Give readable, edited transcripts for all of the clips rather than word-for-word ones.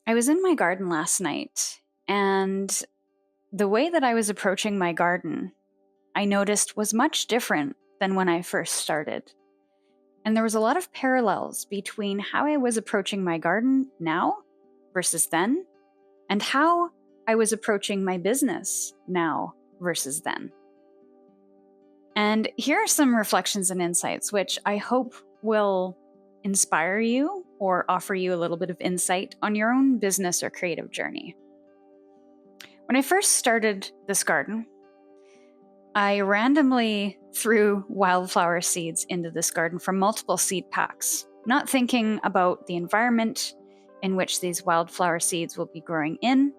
I was in my garden last night, and the way that I was approaching my garden, I noticed was much different than when I first started. And there was a lot of parallels between how I was approaching my garden now versus then, and how I was approaching my business now versus then. And here are some reflections and insights, which I hope will inspire you or offer you a little bit of insight on your own business or creative journey. When I first started this garden, I randomly threw wildflower seeds into this garden from multiple seed packs, not thinking about the environment in which these wildflower seeds will be growing in,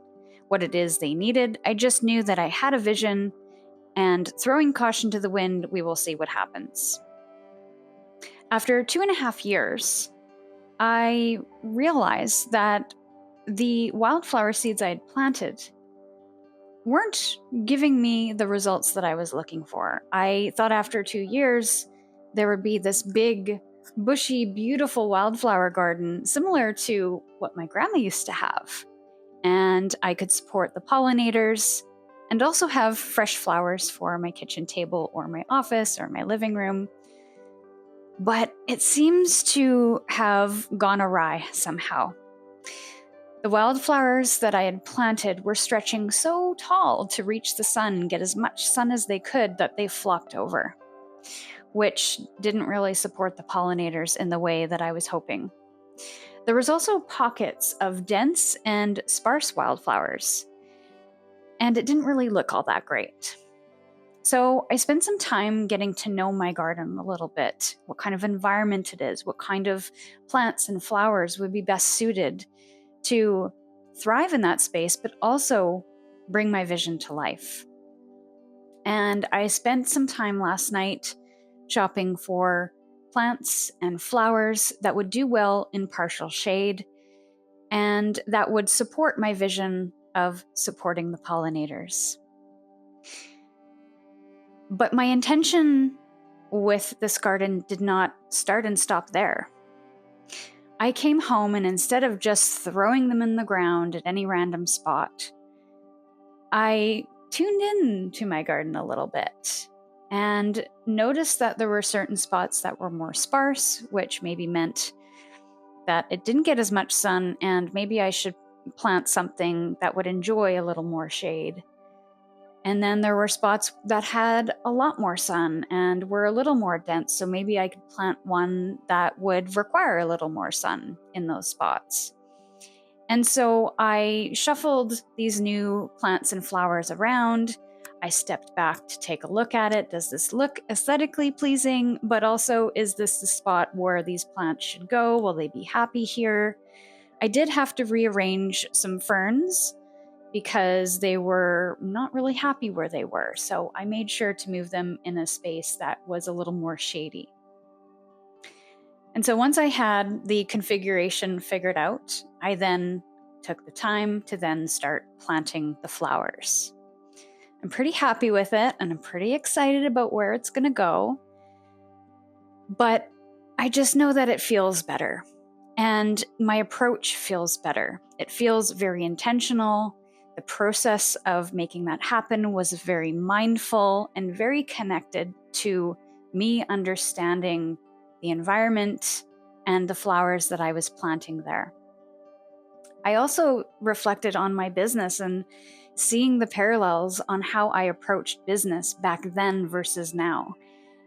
what it is they needed. I just knew that I had a vision, and throwing caution to the wind, we will see what happens. After 2.5 years, I realized that the wildflower seeds I had planted weren't giving me the results that I was looking for. I thought after 2 years, there would be this big, bushy, beautiful wildflower garden similar to what my grandma used to have. And I could support the pollinators and also have fresh flowers for my kitchen table or my office or my living room. But it seems to have gone awry somehow. The wildflowers that I had planted were stretching so tall to reach the sun and get as much sun as they could that they flopped over, which didn't really support the pollinators in the way that I was hoping. There was also pockets of dense and sparse wildflowers, and it didn't really look all that great. So I spent some time getting to know my garden a little bit, what kind of environment it is, what kind of plants and flowers would be best suited to thrive in that space, but also bring my vision to life. And I spent some time last night shopping for plants and flowers that would do well in partial shade and that would support my vision of supporting the pollinators. But my intention with this garden did not start and stop there. I came home, and instead of just throwing them in the ground at any random spot, I tuned in to my garden a little bit and noticed that there were certain spots that were more sparse, which maybe meant that it didn't get as much sun, and maybe I should plant something that would enjoy a little more shade. And then there were spots that had a lot more sun and were a little more dense, so maybe I could plant one that would require a little more sun in those spots. And so I shuffled these new plants and flowers around. I stepped back to take a look at it. Does this look aesthetically pleasing? But also, is this the spot where these plants should go? Will they be happy here? I did have to rearrange some ferns because they were not really happy where they were. So I made sure to move them in a space that was a little more shady. And so once I had the configuration figured out, I then took the time to then start planting the flowers. I'm pretty happy with it, and I'm pretty excited about where it's going to go. But I just know that it feels better. And my approach feels better. It feels very intentional. The process of making that happen was very mindful and very connected to me understanding the environment and the flowers that I was planting there. I also reflected on my business and seeing the parallels on how I approached business back then versus now,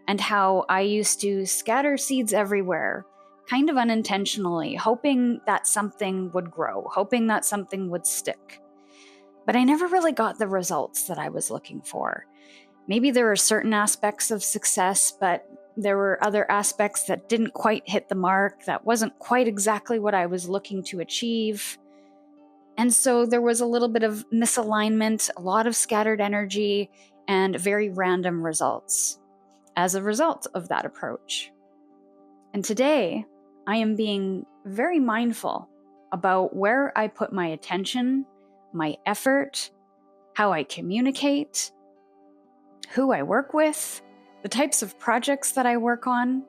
and how I used to scatter seeds everywhere, kind of unintentionally, hoping that something would grow, hoping that something would stick. But I never really got the results that I was looking for. Maybe there were certain aspects of success, but there were other aspects that didn't quite hit the mark, that wasn't quite exactly what I was looking to achieve. And so there was a little bit of misalignment, a lot of scattered energy, and very random results as a result of that approach. And today, I am being very mindful about where I put my attention, my effort, how I communicate, who I work with, the types of projects that I work on.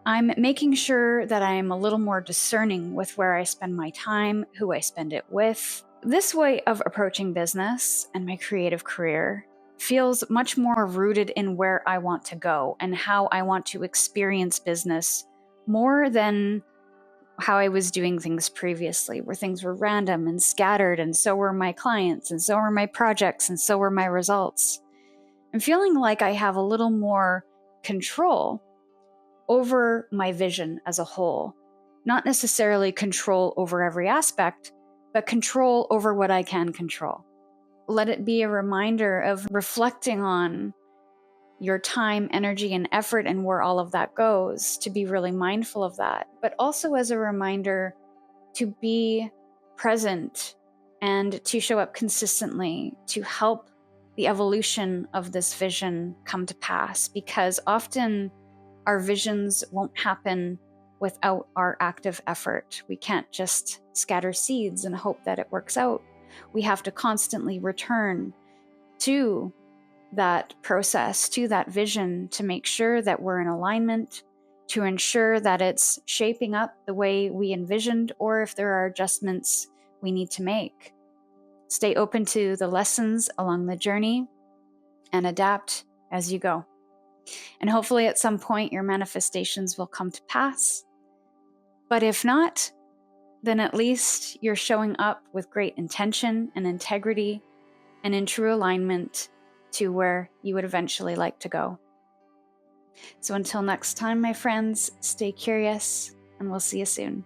I'm making sure that I'm a little more discerning with where I spend my time, who I spend it with. This way of approaching business and my creative career feels much more rooted in where I want to go and how I want to experience business more than how I was doing things previously, where things were random and scattered, and so were my clients, and so were my projects, and so were my results. I'm feeling like I have a little more control over my vision as a whole. Not necessarily control over every aspect, but control over what I can control. Let it be a reminder of reflecting on your time, energy, and effort and where all of that goes, to be really mindful of that, but also as a reminder to be present and to show up consistently to help the evolution of this vision come to pass, because often our visions won't happen without our active effort. We can't just scatter seeds and hope that it works out. We have to constantly return to that process, to that vision, to make sure that we're in alignment, to ensure that it's shaping up the way we envisioned, or if there are adjustments we need to make. Stay open to the lessons along the journey and adapt as you go. And hopefully at some point your manifestations will come to pass. But if not, then at least you're showing up with great intention and integrity and in true alignment to where you would eventually like to go. So until next time, my friends, stay curious, and we'll see you soon.